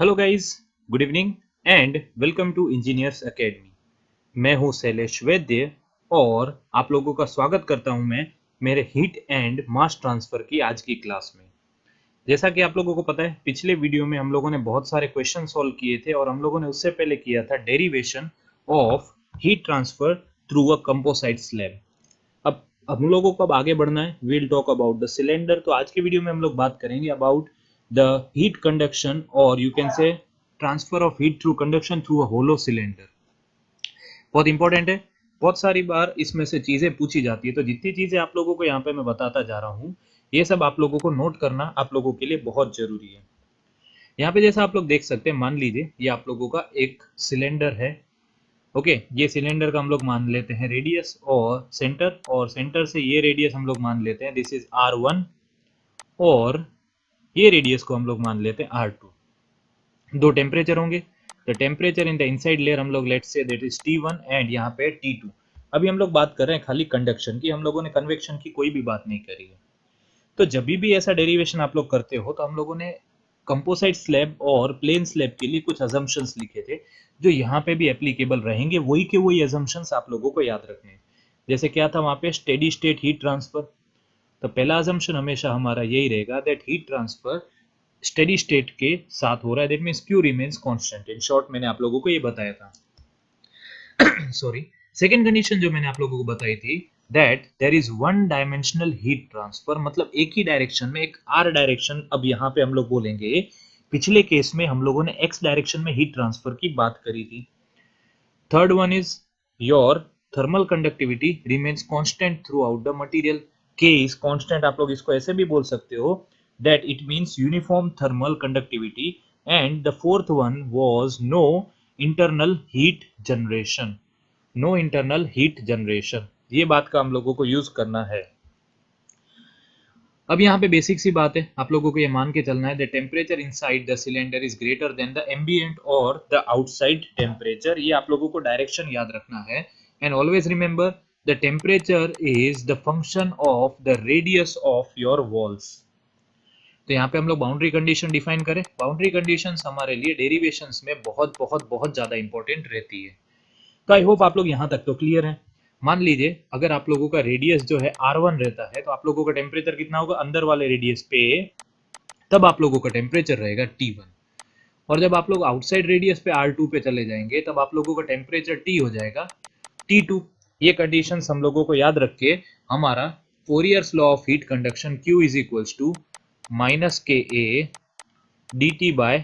Hello guys, good evening and welcome to engineers academy. मैं हूं शैलेश वैद्य और आप लोगों का स्वागत करता हूं मैं मेरे हीट एंड मास ट्रांसफर की आज की क्लास में। जैसा कि आप लोगों को पता है, पिछले वीडियो में हम लोगों ने बहुत सारे क्वेश्चन सॉल्व किए थे और हम लोगों ने उससे पहले किया था derivation of heat transfer through a composite slab. अब हम लोगों को अब आगे बढ़ना है। We'll talk about the cylinder. तो आज के वीडियो में हम लोग बात करेंगे अबाउट द हीट कंडक्शन और you can say transfer of heat through conduction through a hollow cylinder. बहुत इंपॉर्टेंट है। बहुत सारी बार इसमें से चीजें पूछी जाती है, तो जितनी चीजें आप लोगों को यहाँ पे मैं बताता जा रहा हूँ, ये सब आप लोगों को नोट करना आप लोगों के लिए बहुत जरूरी है। यहाँ पे जैसा आप लोग देख सकते हैं, मान लीजिए ये आप लोगों का एक सिलेंडर है। ओके, ये सिलेंडर का हम लोग मान लेते हैं रेडियस और सेंटर से ये रेडियस हम लोग मान लेते हैं दिस इज R1 और ये रेडियस को हम लोग मान लेते हैं R2। दो टेम्परेचर होंगे। The temperature in the inside layer हम लोग let's say that is T1 and यहाँ पे T2। अभी हम लोग बात कर रहे हैं खाली कंडक्शन की, हम लोगों ने कन्वेक्शन की कोई भी बात नहीं करी है। तो जब भी ऐसा डेरिवेशन आप लोग करते हो तो हम लोगों ने कंपोसाइट स्लैब और प्लेन स्लैब के लिए कुछ अजम्पशंस लिखे थे जो यहाँ पे भी एप्लीकेबल रहेंगे। वही के वही अजम्पशंस आप लोगों को याद रखने हैं। जैसे क्या था वहाँ पे, स्टेडी स्टेट हीट ट्रांसफर। तो पहला अजम्पशन हमेशा हमारा यही रहेगा that heat transfer steady state के साथ हो रहा है, that means Q remains constant. In short मैंने आप लोगों को ये बताया था। सॉरी, सेकेंड कंडीशन जो मैंने आप लोगों को बताई थी that there is one dimensional heat transfer, मतलब एक ही डायरेक्शन में एक आर डायरेक्शन। अब यहाँ पे हम लोग बोलेंगे, पिछले केस में हम लोगों ने एक्स डायरेक्शन में हीट ट्रांसफर की बात करी थी। Third one is your thermal conductivity remains constant throughout the material. K is constant, आप लोग इसको ऐसे भी बोल सकते हो that it means uniform thermal conductivity. And the fourth one was no internal heat generation. No internal heat generation, ये बात का हम लोगों को यूज करना है। अब यहाँ पे बेसिक सी बात है, आप लोगों को ये मान के चलना है the temperature inside the cylinder is greater then the ambient और द आउटसाइड टेम्परेचर। ये आप लोगों को डायरेक्शन याद रखना है। And always remember the temperature is the function of the radius of your walls. तो यहाँ पे हम लोग बाउंड्री कंडीशन डिफाइन करें। बाउंड्री कंडीशंस हमारे लिए डेरिवेशंस में बहुत बहुत बहुत ज्यादा इंपॉर्टेंट रहती है। तो आई होप आप लोग यहाँ तक तो क्लियर है। मान लीजिए अगर आप लोगों का रेडियस जो है R1 रहता है, तो आप लोगों का टेम्परेचर कितना होगा अंदर वाले रेडियस पे, तब आप लोगों का टेम्परेचर रहेगा T1। और जब आप लोग आउटसाइड रेडियस पे R2 पे चले जाएंगे, तब आप लोगों का टेम्परेचर T हो जाएगा T2। ये कंडीशंस हम लोगों को याद रख के हमारा Fourier's law of heat conduction Q is equals to -KA dt by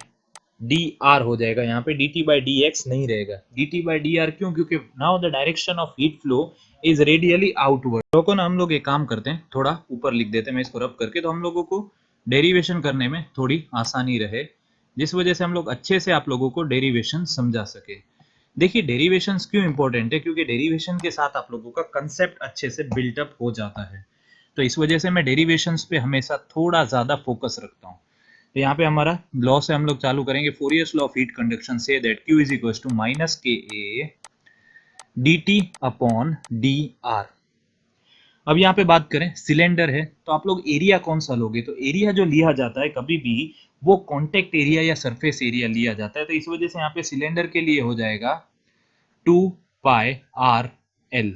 D R हो जाएगा। यहाँ पे dt बाई डी एक्स नहीं रहेगा, dt बाई डी आर। क्यों? क्योंकि now the direction of heat flow is radially outward. तो ना हम लोग एक काम करते हैं, थोड़ा ऊपर लिख देते हैं मैं इसको रब करके, तो हम लोगों को डेरिवेशन करने में थोड़ी आसानी रहे, जिस वजह से हम लोग अच्छे से आप लोगों को डेरिवेशन समझा सके। देखिए डेरिवेशन क्यों इंपॉर्टेंट है, क्योंकि डेरिवेशन के साथ आप लोगों का कंसेप्ट अच्छे से बिल्टअप हो जाता है। तो इस वजह से मैं डेरिवेशंस पे हमेशा थोड़ा ज्यादा फोकस रखता हूँ। तो यहाँ पे हमारा लॉ से हम लोग चालू करेंगे, Fourier's law of heat conduction से that Q is equals to -KA dt upon D R. अब यहाँ पे बात करें, सिलेंडर है तो आप लोग एरिया कौन सा लोगे, तो एरिया जो लिया जाता है कभी भी वो कॉन्टेक्ट एरिया या सरफेस एरिया लिया जाता है। तो इस वजह से यहाँ पे सिलेंडर के लिए हो जाएगा 2πRL,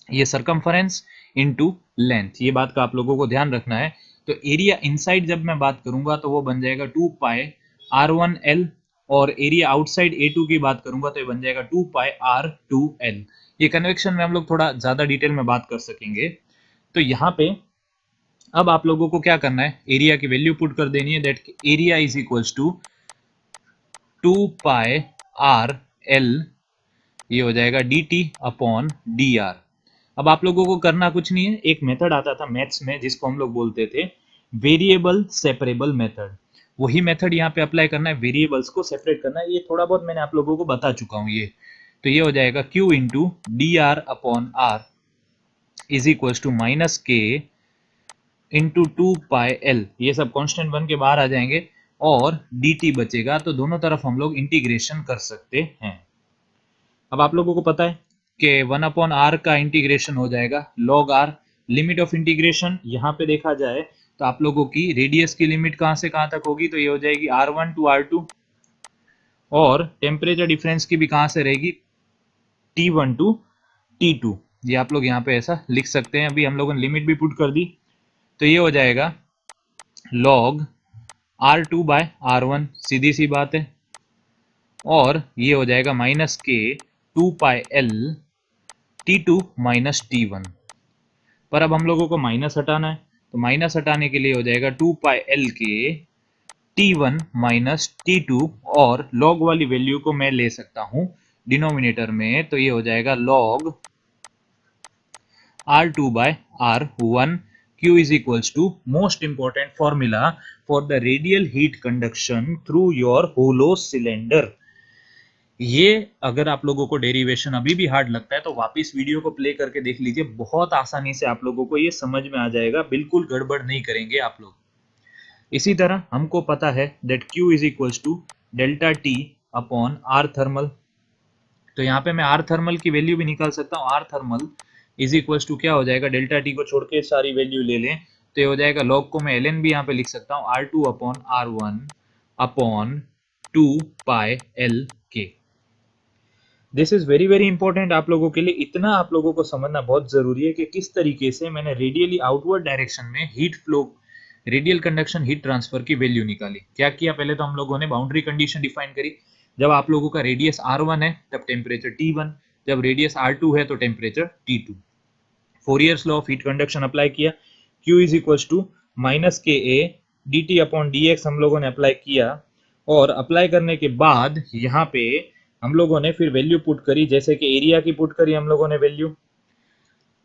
ये सरकमफरेंस इनटू लेंथ। ये बात का आप लोगों को ध्यान रखना है। तो एरिया इनसाइड जब मैं बात करूंगा तो वो बन जाएगा 2πR1L, और एरिया आउटसाइड A2 की बात करूंगा तो ये बन जाएगा 2πR2L। ये कन्वेक्शन में हम लोग थोड़ा ज्यादा डिटेल में बात कर सकेंगे। तो यहाँ पे अब आप लोगों को क्या करना है, एरिया की वैल्यू पुट कर देनी है that area is equals to 2πRL, ये हो जाएगा dt अपॉन dr। अब आप लोगों को करना कुछ नहीं है, एक मेथड आता था मैथ्स में जिसको हम लोग बोलते थे वेरिएबल सेपरेबल मेथड। वही मेथड यहाँ पे अप्लाई करना है, वेरिएबल्स को सेपरेट करना है। ये थोड़ा बहुत मैंने आप लोगों को बता चुका हूँ ये। तो ये हो जाएगा Q into D R upon R is equal to -K into 2πL। ये सब कांस्टेंट बन के बाहर आ जाएंगे और dt बचेगा, तो दोनों तरफ हम लोग इंटीग्रेशन कर सकते हैं। अब आप लोगों को पता है कि 1/r का इंटीग्रेशन हो जाएगा log r। Limit of integration यहाँ पे देखा जाए तो आप लोगों की रेडियस की लिमिट कहाँ से कहाँ तक होगी, तो ये हो जाएगी R1 टू R2 और टेम्परेचर डिफरेंस की भी कहाँ से रहेगी, T1 टू T2। ये आप लोग यहाँ पे ऐसा लिख सकते हैं। अभी हम लोगों ने लिमिट भी पुट कर दी, तो ये हो जाएगा log R2 बाय R1, सीधी सी बात है। और ये हो जाएगा माइनस के 2πL T2 माइनस T1। पर अब हम लोगों को माइनस हटाना है, तो माइनस हटाने के लिए हो जाएगा 2πL के T1 माइनस T2, और log वाली वैल्यू को मैं ले सकता हूं डिनोमिनेटर में, तो ये हो जाएगा log R2 by R1। Q is equals to most important formula for the radial heat conduction through your hollow cylinder। ये अगर आप लोगों को डेरिवेशन अभी भी हार्ड लगता है तो वापस वीडियो को प्ले करके देख लीजिए, बहुत आसानी से आप लोगों को ये समझ में आ जाएगा, बिल्कुल गड़बड़ नहीं करेंगे आप लोग। इसी तरह हमको पता है that Q is equals to delta T upon R thermal. तो यहाँ पे मैं R थर्मल की वैल्यू भी निकाल सकता हूँ। R thermal is equals to क्या हो जाएगा, डेल्टा T को छोड़ के सारी वैल्यू ले लें तो ये हो जाएगा log को मैं ln भी यहाँ पे लिख सकता हूँ, R2 upon R1 upon 2πL के। This is very very important आप लोगों के लिए। इतना आप लोगों को समझना बहुत जरूरी है कि किस तरीके से मैंने रेडियली आउटवर्ड डायरेक्शन में heat flow, radial conduction heat transfer की वैल्यू निकाली। क्या किया, पहले तो हम लोगों ने बाउंड्री कंडीशन डिफाइन करी। जब आप लोगों का रेडियस R1 है तब टेम्परेचर T1, जब रेडियस R2 है तो temperature T2। Fourier's law of heat conduction apply किया, Q is equals to minus K A D T upon D X हम लोगों ने अप्लाई किया। और अप्लाई करने के बाद यहाँ पे हम लोगों ने फिर वैल्यू पुट करी, जैसे कि एरिया की पुट करी हम लोगों ने वैल्यू।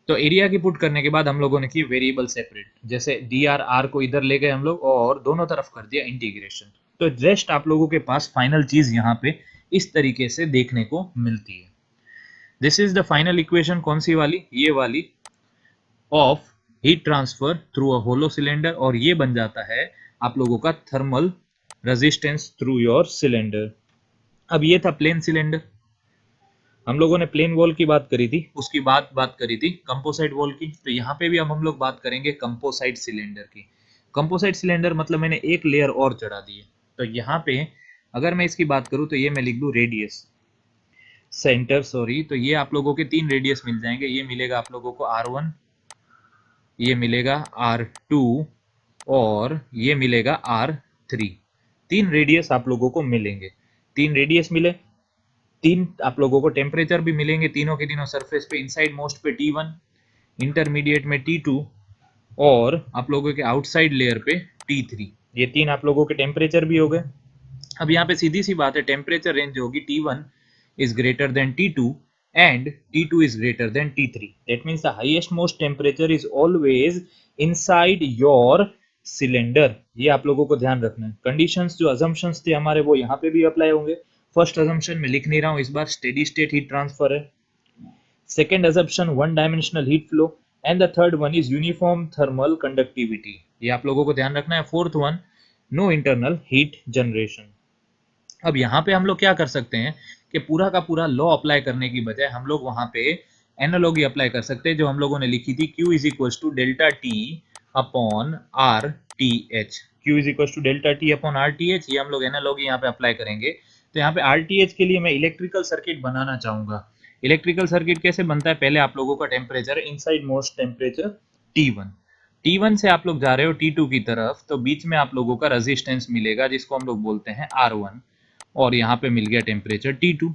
तो एरिया की पुट करने के बाद हम लोगों ने की वेरिएबल सेपरेट, जैसे डी आर को इधर ले गए हम लोग और दोनों तरफ कर दिया इंटीग्रेशन। तो जस्ट आप लोगों के पास फाइनल चीज यहाँ पे इस तरीके से देखने को मिलती है। This is the final equation, कौन सी वाली, ये वाली, of heat transfer through a hollow cylinder. और ये बन जाता है आप लोगों का thermal resistance through your cylinder. अब ये था प्लेन सिलेंडर। हम लोगों ने प्लेन वॉल की बात करी थी, उसकी बात करी थी कंपोसाइट वॉल की। तो यहाँ पे भी अब हम लोग बात करेंगे कंपोसाइट सिलेंडर की। कंपोसाइट सिलेंडर मतलब मैंने एक लेयर और चढ़ा दी है। तो यहाँ पे अगर मैं इसकी बात करूँ तो ये मैं लिख दूँ रेडियस सेंटर, सॉरी, तो ये आप लोगों के 3 रेडियस मिल जाएंगे। ये मिलेगा आप लोगों को R1, ये मिलेगा R2 और ये मिलेगा R3। 3 रेडियस आप लोगों को मिलेंगे। 3 रेडियस मिले, 3 आप लोगों को टेम्परेचर भी मिलेंगे, तीनों के तीनों सरफेस पे, इनसाइड मोस्ट पे T1, इंटरमीडिएट में T2 और आप लोगों के आउटसाइड लेयर पे T3। ये 3 आप लोगों के टेम्परेचर भी हो गए। अब यहाँ पे सीधी सी बात है, टेम्परेचर रेंज होगी T1 is greater than T2 and T2 is greater than T3. That means the highest most temperature is always inside your cylinder। ये आप लोगों को ध्यान रखना है। कंडीशंस जो assumptions थे हमारे वो यहाँ पे भी अप्लाई होंगे। फर्स्ट assumption मैं लिख नहीं रहा हूँ इस बार, स्टेडी स्टेट हीट ट्रांसफर है। Second assumption one dimensional heat flow and the third one is uniform thermal conductivity. ये आप लोगों को ध्यान रखना है। Fourth one, no internal heat generation. अब यहाँ पे हम लोग क्या कर सकते हैं कि पूरा का पूरा लॉ अप्लाई करने की बजाय हम लोग वहां पे एनालॉजी अप्लाई कर सकते हैं जो हम लोगों ने लिखी थी, Q is equal to delta T upon R T H. Q is equal to delta T upon R T H, ये हम लोग एनालॉजी यहाँ पे अप्लाई करेंगे। तो यहाँ पे आर टी एच के लिए मैं इलेक्ट्रिकल सर्किट बनाना चाहूंगा। इलेक्ट्रिकल सर्किट कैसे बनता है, पहले आप लोगों का temperature, inside most temperature T1, T1 से आप लोग जा रहे हो T2 की तरफ, तो बीच में आप लोगों का रेजिस्टेंस मिलेगा जिसको हम लोग बोलते हैं R1, और यहाँ पे मिल गया टेम्परेचर T2।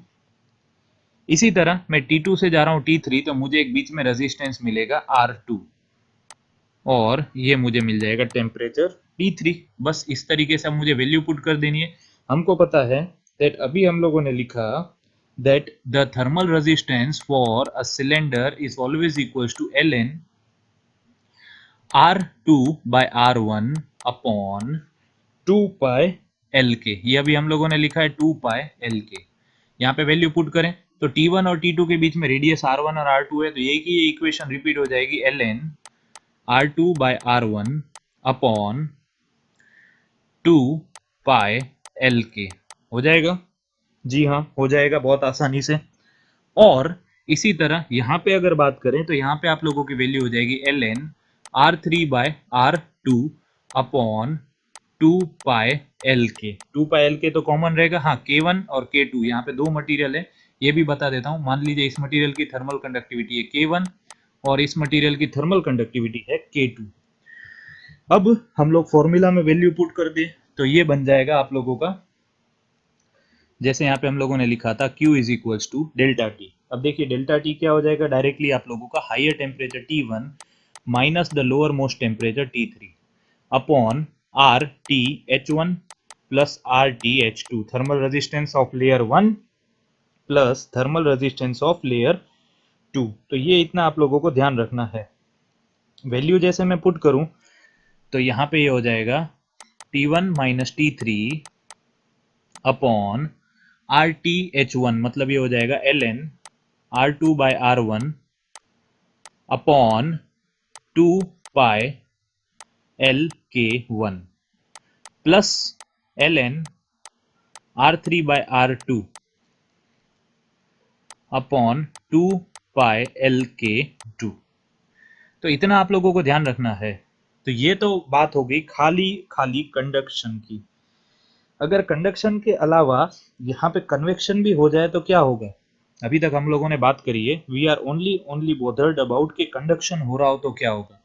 इसी तरह मैं T2 से जा रहा हूँ T3, तो मुझे एक बीच में रेजिस्टेंस मिलेगा R2 और ये मुझे मिल जाएगा टेम्परेचर T3। बस इस तरीके से मुझे वैल्यू पुट कर देनी है। हमको पता है दैट अभी हम लोगों ने लिखा that the thermal resistance for a cylinder is always equals to ln R2 by R1 upon 2πL K. ये अभी हम लोगों ने लिखा है 2πL के। यहाँ पे वैल्यू पुट करें तो T1 और T2 के बीच में रेडियस R1 और R2 है, तो यही की ये इक्वेशन रिपीट हो जाएगी, ln R2 by R1 upon 2πL के। हो जाएगा? जी हाँ, हो जाएगा बहुत आसानी से। और इसी तरह यहाँ पे अगर बात करें तो यहाँ पे आप लोगों की वैल्यू हो जाएगी ln R3 by R2 upon 2 pi L K. 2 pi L के तो कॉमन रहेगा, हाँ K1 और K2 यहाँ पे दो मटेरियल है, ये भी बता देता हूँ। मान लीजिए इस मटेरियल की थर्मल कंडक्टिविटी है K1 और इस मटेरियल की थर्मल कंडक्टिविटी है K2। अब हम लोग फॉर्मूला में वैल्यू पुट कर दे तो ये बन जाएगा आप लोगों का, जैसे यहाँ पे हम लोगों ने लिखा था Q is equals to delta T. अब देखिए डेल्टा टी क्या हो जाएगा, डायरेक्टली आप लोगों का higher temperature T1 minus the lower most temperature T3 upon R T H1 plus R T H2, thermal resistance of layer 1 plus thermal resistance of layer 2। तो ये इतना आप लोगों को ध्यान रखना है। वैल्यू जैसे मैं पुट करूं तो यहाँ पे ये हो जाएगा T1 minus T3 upon R T H1, मतलब ये हो जाएगा ln R2 by R1 upon 2 pi L K 1 plus ln R3 by R2 upon 2 pi L K 2। तो इतना आप लोगों को ध्यान रखना है। तो ये तो बात हो गई खाली खाली कंडक्शन की। अगर कंडक्शन के अलावा यहाँ पे कन्वेक्शन भी हो जाए तो क्या होगा, अभी तक हम लोगों ने बात करी है, वी आर ओनली बोदर्ड अबाउट कि कंडक्शन हो रहा हो तो क्या होगा।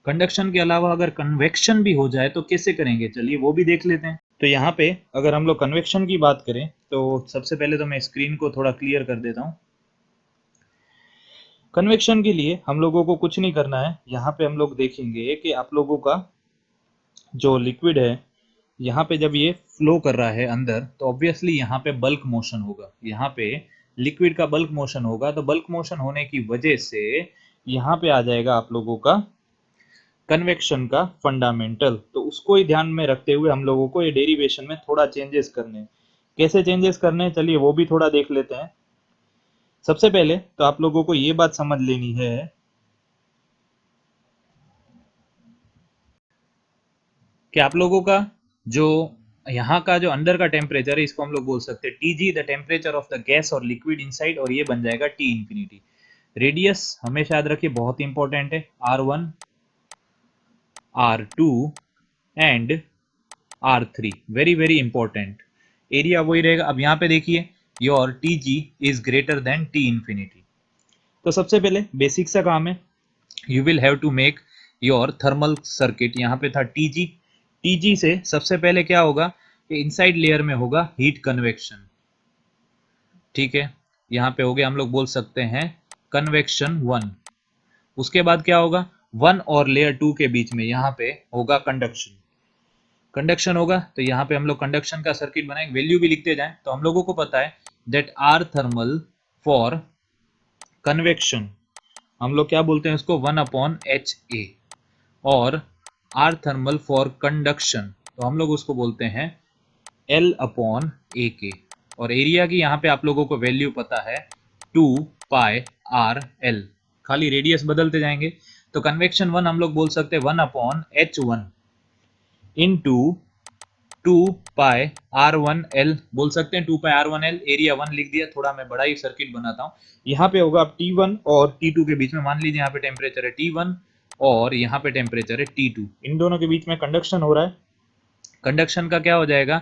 कंडक्शन के अलावा अगर कन्वेक्शन भी हो जाए तो कैसे करेंगे, चलिए वो भी देख लेते हैं। तो यहाँ पे अगर हम लोग कन्वेक्शन की बात करें तो सबसे पहले तो मैं स्क्रीन को थोड़ा क्लियर कर देता हूँ। कन्वेक्शन के लिए हम लोगों को कुछ नहीं करना है। यहाँ पे हम लोग देखेंगे कि आप लोगों का जो लिक्विड है यहाँ पे जब ये फ्लो कर रहा है अंदर तो ऑब्वियसली यहाँ पे बल्क मोशन होगा, यहाँ पे लिक्विड का बल्क मोशन होगा। तो बल्क मोशन होने की वजह से यहाँ पे आ जाएगा आप लोगों का कन्वेक्शन का फंडामेंटल। तो उसको ही ध्यान में रखते हुए हम लोगों को ये डेरिवेशन में थोड़ा चेंजेस करने हैं। कैसे चेंजेस करने हैं चलिए वो भी थोड़ा देख लेते हैं। सबसे पहले तो आप लोगों को ये बात समझ लेनी है कि आप लोगों का जो यहाँ का जो अंदर का टेम्परेचर है इसको हम लोग बोल सकते हैं TG, the temperature of the gas और लिक्विड इनसाइड, और ये बन जाएगा T इंफिनिटी। रेडियस हमेशा याद रखिए बहुत इंपॉर्टेंट है, R1 R2 and R3, very very important. Area वही रहेगा। अब यहाँ पे देखिए your TG is greater than T infinity. तो सबसे पहले बेसिक सा काम है, you will have to make your thermal circuit. यहाँ पे था TG, TG से सबसे पहले क्या होगा कि इनसाइड लेयर में होगा हीट कन्वेक्शन, ठीक है। यहाँ पे हो गया, हम लोग बोल सकते हैं कन्वेक्शन 1। उसके बाद क्या होगा, 1 और लेयर 2 के बीच में यहाँ पे होगा कंडक्शन। कंडक्शन होगा तो यहाँ पे हम लोग कंडक्शन का सर्किट बनाएंगे, वैल्यू भी लिखते जाएं। तो हम लोगों को पता है that R thermal for convection, हम लोग क्या बोलते हैं उसको 1/HA, और आर थर्मल फॉर कंडक्शन तो हम लोग उसको बोलते हैं L/AK। और एरिया की यहाँ पे आप लोगों को वैल्यू पता है 2 पाई RL, खाली रेडियस बदलते जाएंगे। तो कन्वेक्शन 1 हम लोग बोल सकते हैं 1/H1 इंटू 2 पाई R1L बोल सकते हैं, 2 पाई R1L। एरिया 1 लिख दिया, थोड़ा मैं बड़ा ही सर्किट बनाता हूँ। यहाँ पे होगा अब T1 और T2 के बीच में, मान लीजिए यहाँ पे टेम्परेचर है T1 और यहाँ पे टेम्परेचर है T2, इन दोनों के बीच में कंडक्शन हो रहा है। कंडक्शन का क्या हो जाएगा,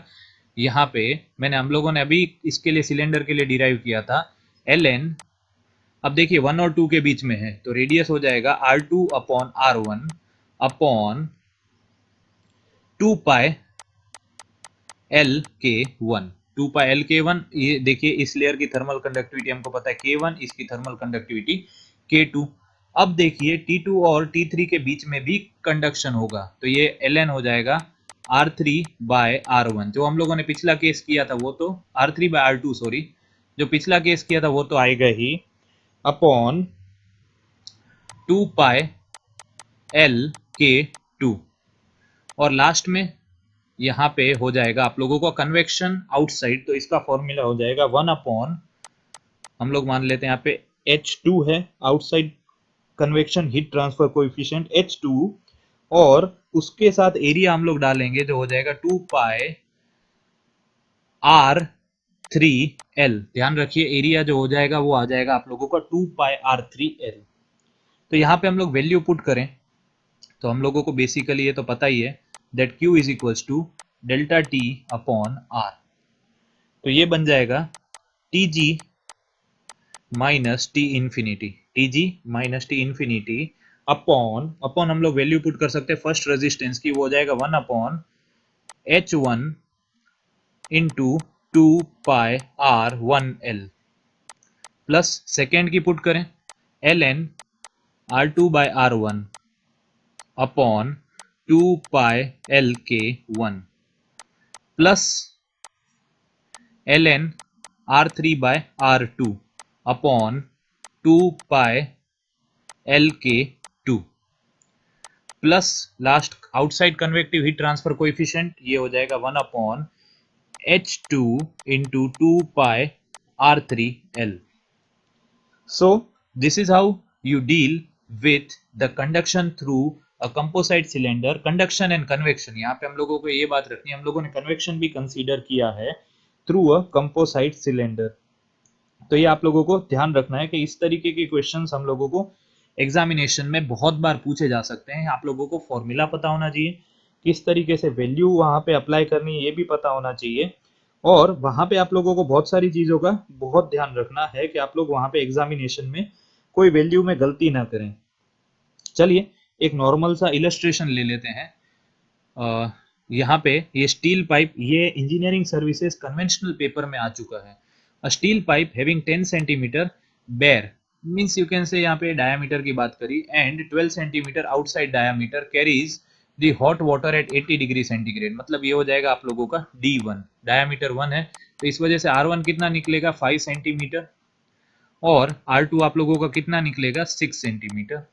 यहाँ पे मैंने हम लोगों ने अभी इसके लिए सिलेंडर के लिए डिराइव किया था ln, अब देखिए 1 और 2 के बीच में है तो रेडियस हो जाएगा R2/R1 अपॉन 2 पाई LK1। 2 पाई LK1, ये देखिए इस लेयर की थर्मल कंडक्टिविटी हमको पता है K1, इसकी थर्मल कंडक्टिविटी K2। अब देखिए T2 और T3 के बीच में भी कंडक्शन होगा तो ये ln हो जाएगा R3/R1। जो हम लोगों ने पिछला केस किया था वो तो R3/R2, सॉरी, जो पिछला केस किया था वो तो आएगा ही, अपॉन 2 पाई LK2। और लास्ट में यहाँ पे हो जाएगा आप लोगों को कन्वेक्शन आउटसाइड, तो इसका फॉर्मूला हो जाएगा 1/, हम लोग मान लेते हैं यहाँ पे H2 है, outside convection heat transfer coefficient H2, और उसके साथ एरिया हम लोग डालेंगे जो हो जाएगा 2 पाई R3L। ध्यान रखिए एरिया जो हो जाएगा वो आ जाएगा आप लोगों का 2 पाई R3L। तो यहाँ पे हम लोग वैल्यू पुट करें तो हम लोगों को बेसिकली ये तो पता ही है that Q is equals to delta T upon R. तो ये बन जाएगा T G minus T infinity, T G minus T infinity upon upon हम लोग वैल्यू पुट कर सकते हैं फर्स्ट रेजिस्टेंस की, वो हो जाएगा 1 अपॉन एच वन इंटू 2 पाई R1L प्लस सेकेंड की पुट करें ln R2/R1 upon 2 pi L K1 plus ln R3/R2 upon 2 pi L K2 plus last outside convective heat transfer coefficient, ये हो जाएगा 1 upon H2 into 2 pi R3L। So this is how you deal with the conduction through a composite cylinder, conduction and convection। यहाँ पे हम लोगों को ये बात रखनी है, हम लोगों ने convection भी कंसीडर किया है through a composite cylinder। तो ये आप लोगों को ध्यान रखना है कि इस तरीके के क्वेश्चंस हम लोगों को एग्जामिनेशन में बहुत बार पूछे जा सकते हैं। आप लोगों को फॉर्मूला पता होना चाहिए, किस तरीके से वैल्यू वहां पे अप्लाई करनी है ये भी पता होना चाहिए, और वहां पे आप लोगों को बहुत सारी चीजों का बहुत ध्यान रखना है कि आप लोग वहां पे एग्जामिनेशन में कोई वैल्यू में गलती ना करें। चलिए एक नॉर्मल सा इलस्ट्रेशन ले लेते हैं। यहाँ पे ये स्टील पाइप, ये इंजीनियरिंग सर्विसेज कन्वेंशनल पेपर में आ चुका है। A steel pipe having 10 centimetre bore means you can say यहाँ पे डायमीटर की बात करी and 12 centimetre outside diameter carries the hot water at 80 degree centigrade. मतलब ये हो जाएगा आप लोगों का D1, डायमीटर 1 है तो इस वजह से R1 कितना निकलेगा 5 सेंटीमीटर और R2 आप लोगों का कितना निकलेगा 6 centimetre.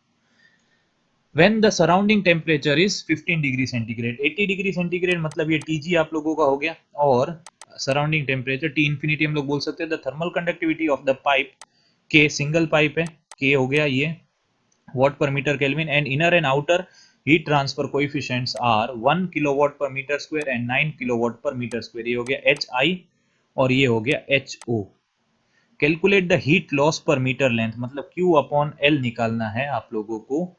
When the surrounding temperature is 15 degree centigrade, 80 degree centigrade मतलब ये Tg आप लोगों का हो गया, और सराउंडिंग टेम्परेचर T इन्फिनिटी हम लोग बोल सकते हैं the thermal conductivity of the pipe, K single pipe है, K हो गया ये watt per meter Kelvin, and inner and outer heat transfer coefficients are 1 kilowatt per meter square and 9 kilowatt per meter square। ये हो गया HI और ये हो गया HO। Calculate the heat loss पर मीटर लेंथ, मतलब Q अपॉन L निकालना है आप लोगों को,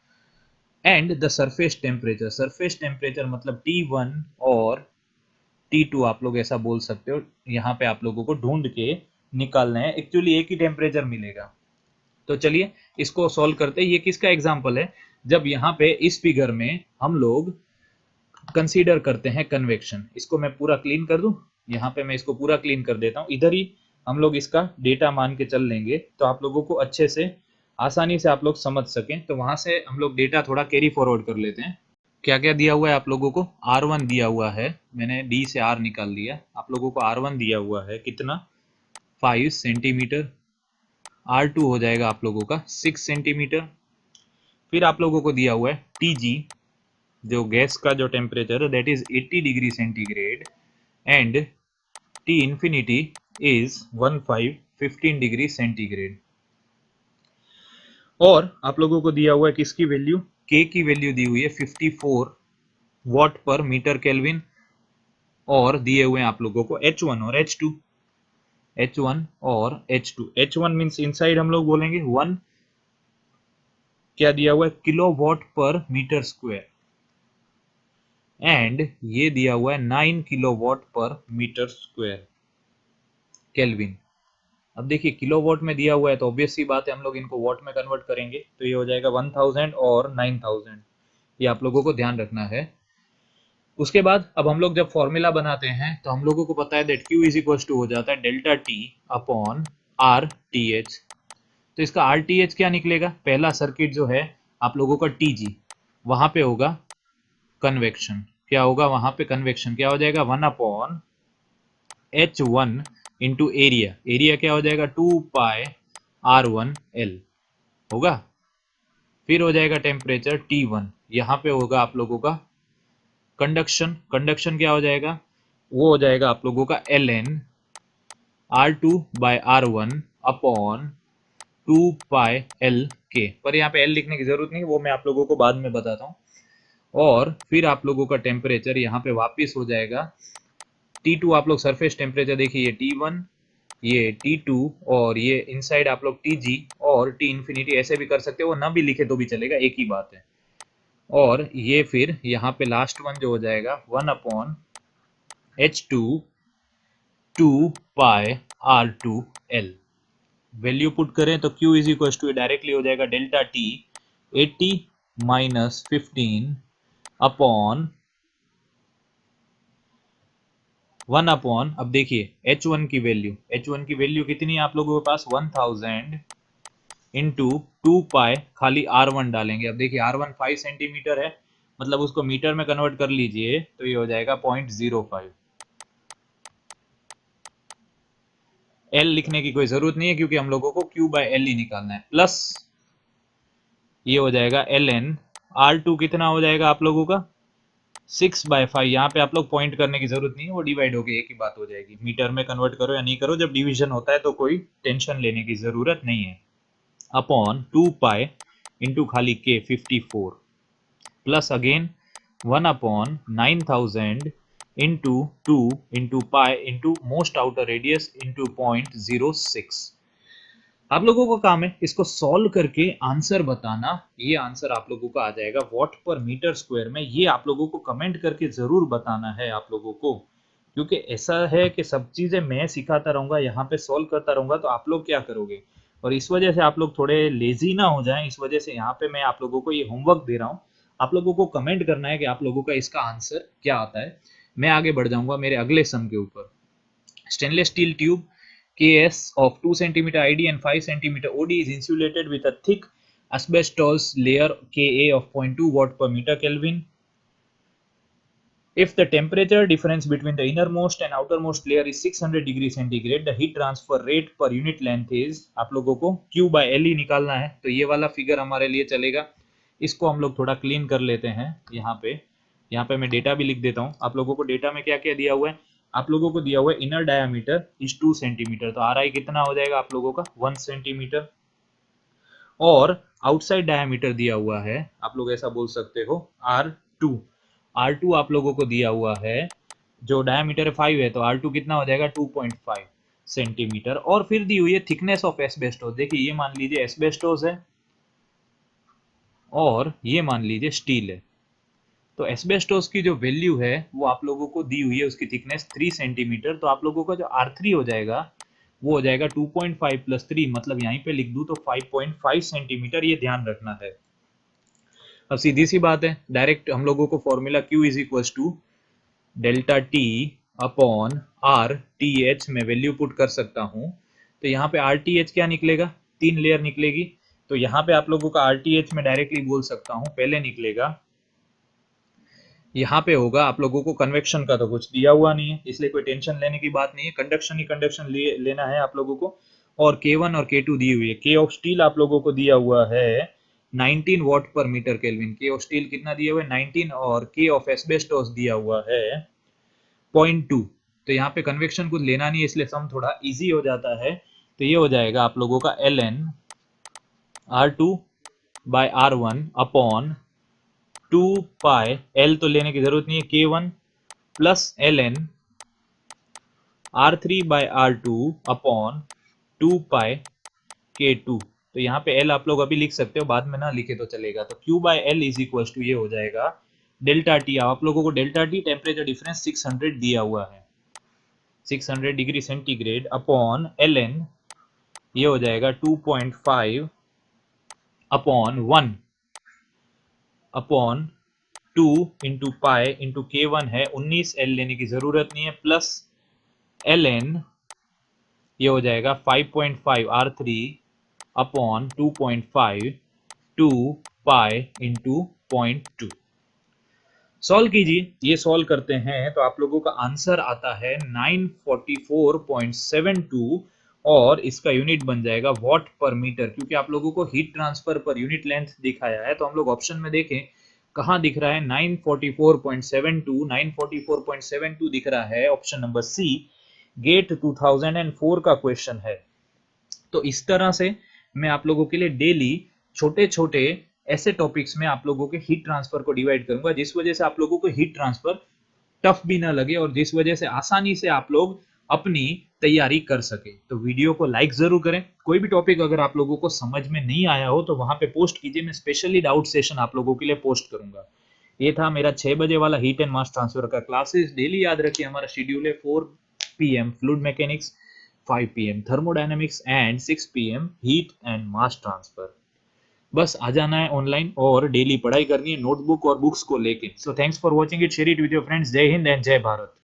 and the surface temperature, surface temperature मतलब T1 और T2 आप लोग ऐसा बोल सकते हो, यहाँ पे आप लोगों को ढूंढ के निकालना है। एक्चुअली एक ही टेम्परेचर मिलेगा। तो चलिए इसको सॉल्व करते हैं। ये किसका एग्जांपल है, जब यहाँ पे इस फिगर में हम लोग कंसीडर करते हैं कन्वेक्शन। इसको मैं पूरा क्लीन कर दूं, यहाँ पे मैं इसको पूरा क्लीन कर देता हूँ, इधर ही हम लोग इसका डेटा मान के चल लेंगे तो आप लोगों को अच्छे से आसानी से आप लोग समझ सकें। तो वहां से हम लोग डेटा थोड़ा कैरी फॉरवर्ड कर लेते हैं। क्या क्या दिया हुआ है आप लोगों को, R1 दिया हुआ है, मैंने D से R निकाल लिया। आप लोगों को R1 दिया हुआ है कितना 5 सेंटीमीटर, R2 हो जाएगा आप लोगों का 6 सेंटीमीटर। फिर आप लोगों को दिया हुआ है Tg, जो गैस का जो टेम्परेचर है that is 80 degree centigrade, and T infinity is 15 degree centigrade. और आप लोगों को दिया हुआ है किसकी वैल्यू, K की वैल्यू दी हुई है 54 वॉट पर मीटर केल्विन, और दिए हुए हैं आप लोगों को H1 और H2, H1 और H2। H1 मींस इनसाइड हम लोग बोलेंगे 1, क्या दिया हुआ है किलोवाट पर मीटर स्क्वायर, एंड ये दिया हुआ है 9 किलोवाट पर मीटर स्क्वायर केल्विन। अब देखिए किलोवाट में दिया हुआ है तो ऑब्वियस सी बात है हम लोग इनको वॉट में कन्वर्ट करेंगे, तो ये हो जाएगा 1000 और 9000, ये आप लोगों को ध्यान रखना है। उसके बाद अब हम लोग जब फॉर्मूला बनाते हैं तो हम लोगों को पता है that Q is equal to हो जाता है delta T upon R T H. तो इसका आर टी एच क्या निकलेगा, पहला सर्किट जो है आप लोगों का TG, वहां पे होगा कन्वेक्शन, क्या होगा वहां पे कन्वेक्शन, क्या हो जाएगा 1 upon H1 into area, area क्या हो जाएगा 2 पाई R1L होगा। फिर हो जाएगा टेम्परेचर T1, यहाँ पे होगा आप लोगों का कंडक्शन, कंडक्शन क्या हो जाएगा, वो हो जाएगा आप लोगों का ln R2/R1 upon 2 pi L K, पर यहाँ पे L लिखने की जरूरत नहीं, वो मैं आप लोगों को बाद में बताता हूँ। और फिर आप लोगों का टेम्परेचर यहाँ पे वापिस हो जाएगा T2, आप लोग सरफेस टेम्परेचर देखिए ये T1, ये T2 और ये इनसाइड आप लोग TG और T इन्फिनिटी ऐसे भी कर सकते हो, वो ना भी लिखे तो भी चलेगा, एक ही बात है। और ये फिर यहाँ पे लास्ट वन जो हो जाएगा 1 अपॉन H2 2 पाई R2L। वैल्यू पुट करें तो Q is equal to directly हो जाएगा delta T 80 minus 15 upon 1 upon, अब देखिए H1 की वैल्यू कितनी है आप लोगों के पास 1000 इंटू 2 पाई, खाली R1 डालेंगे। अब देखिए R1 5 सेंटीमीटर है, मतलब उसको मीटर में कन्वर्ट कर लीजिए तो ये हो जाएगा 0.05। L लिखने की कोई जरूरत नहीं है क्योंकि हम लोगों को Q बाय L ही निकालना है, प्लस ये हो जाएगा ln R2 कितना हो जाएगा आप लोगों का 6/5। यहाँ पे आप लोग पॉइंट करने की जरूरत नहीं है, वो डिवाइड होके एक ही बात हो जाएगी। मीटर में कन्वर्ट करो या नहीं करो, जब डिवीजन होता है तो कोई टेंशन लेने की जरूरत नहीं है। अपॉन 2 पाई इंटू खाली के 54 plus again 1 upon 9000 into 2 into pi into most outer radius into 0.06। आप लोगों का काम है इसको सॉल्व करके आंसर बताना। ये आंसर आप लोगों का आ जाएगा वॉट पर मीटर स्क्वायर में। ये आप लोगों को कमेंट करके जरूर बताना है आप लोगों को, क्योंकि ऐसा है कि सब चीजें मैं सिखाता रहूंगा, यहाँ पे सॉल्व करता रहूंगा, तो आप लोग क्या करोगे। और इस वजह से आप लोग थोड़े लेजी ना हो जाएं, इस वजह से यहाँ पे मैं आप लोगों को ये होमवर्क दे रहा हूँ। आप लोगों को कमेंट करना है कि आप लोगों का इसका आंसर क्या आता है। मैं आगे बढ़ जाऊंगा मेरे अगले सम के ऊपर। Stainless steel tube KS of 2 cm ID and 5 cm OD is insulated with a thick asbestos layer Ka of 0.2 watt per meter Kelvin. If the temperature difference between the innermost and outermost layer is 600 degree centigrade, the heat transfer rate per unit length is, आप लोगों को Q by L ही निकालना है, तो ये वाला figure हमारे लिए चलेगा। इसको हम लोग थोड़ा क्लीन कर लेते हैं। यहाँ पे मैं डेटा भी लिख देता हूँ। आप लोगों को डेटा में क्या क्या दिया हुआ है, आप लोगों को दिया हुआ है इनर डायमीटर इज 2 सेंटीमीटर, तो आर आई कितना हो जाएगा आप लोगों का 1 सेंटीमीटर। और आउटसाइड डायमीटर दिया हुआ है, आप लोग ऐसा बोल सकते हो R2। R2 आप लोगों को दिया हुआ है, जो डायमीटर 5 है, तो R2 कितना हो जाएगा 2.5 सेंटीमीटर। और फिर दी हुई है थिकनेस ऑफ एस्बेस्टोस। देखिए ये मान लीजिए एस्बेस्टोस है और ये मान लीजिए स्टील है। तो एस्बेस्टोस की जो वैल्यू है वो आप लोगों को दी हुई है, उसकी थिकनेस 3 सेंटीमीटर। तो आप लोगों का जो R3 हो जाएगा वो हो जाएगा 2.5 प्लस 3, मतलब यहीं पे लिख दूं तो 5.5 सेंटीमीटर। ये ध्यान रखना है। अब सीधी सी बात है, डायरेक्ट हम लोगों को formula Q is equal to delta T upon R T H में वैल्यू पुट कर सकता हूं। तो यहाँ पे आर टी एच क्या निकलेगा, 3 लेयर निकलेगी। तो यहाँ पे आप लोगों का आर टी एच में डायरेक्टली बोल सकता हूँ, पहले निकलेगा, यहाँ पे होगा आप लोगों को कन्वेक्शन का तो कुछ दिया हुआ नहीं है, इसलिए कोई टेंशन लेने की बात नहीं है। कंडक्शन ही कंडक्शन लेना है आप लोगों को। और K1 और K2 दी हुई है। K ऑफ स्टील आप लोगों को दिया हुआ है 19 वॉट पर metre kelvin. K of steel कितना दिया हुआ है 19, और K ऑफ एस्बेस्टोस दिया हुआ है 0.2। तो यहाँ पे कन्वेक्शन कुछ लेना नहीं है, इसलिए सम थोड़ा इजी हो जाता है। तो ये हो जाएगा आप लोगों का ln R2 by R1 upon 2 pi, L तो लेने की जरूरत नहीं है, K1 plus ln R3 by R2 upon 2 pi K2। तो यहाँ पे L आप लोग अभी लिख सकते हो, बाद में ना लिखे तो चलेगा। तो Q by L is equal to ये हो जाएगा डेल्टा T। आप लोगों को डेल्टा T टेम्परेचर डिफरेंस 600 दिया हुआ है, 600 डिग्री सेंटीग्रेड अपॉन ln ये हो जाएगा 2.5 upon 1 upon 2 into pi into K1 है 19, L लेने की जरूरत नहीं है, प्लस ln ये हो जाएगा 5.5 R3 upon 2.5 2 pi into 0.2। Solve कीजिए, ये सॉल्व करते हैं तो आप लोगों का आंसर आता है 944.72, और इसका यूनिट बन जाएगा वॉट पर मीटर। क्योंकि आप लोगों को heat transfer per unit length दिखाया है, तो हम लोग ऑप्शन में देखें कहाँ दिख रहा है 944.72। 944.72 दिख रहा है ऑप्शन नंबर सी, गेट 2004 का क्वेश्चन है। तो इस तरह से मैं आप लोगों के लिए डेली छोटे छोटे ऐसे टॉपिक्स में आप लोगों के हीट ट्रांसफर को डिवाइड करूंगा, जिस वजह से आप लोगों को हीट ट्रांसफर टफ भी ना लगे और जिस वजह से आसानी से आप लोग अपनी तैयारी कर सके। तो वीडियो को लाइक जरूर करें। कोई भी टॉपिक अगर आप लोगों को समझ में नहीं आया हो तो वहां पे पोस्ट कीजिए, मैं स्पेशली डाउट सेशन आप लोगों के लिए पोस्ट करूंगा। ये था मेरा 6 बजे वाला हीट एंड मास ट्रांसफर का क्लासेस। डेली याद रखिए हमारा शेड्यूल है 4 PM fluid mechanics, 5 PM thermodynamics and 6 PM heat and mass transfer. बस आ जाना है ऑनलाइन और डेली पढ़ाई करनी है नोटबुक और बुक्स को लेके। So thanks for watching it, share it with your friends. जय हिंद एंड जय भारत।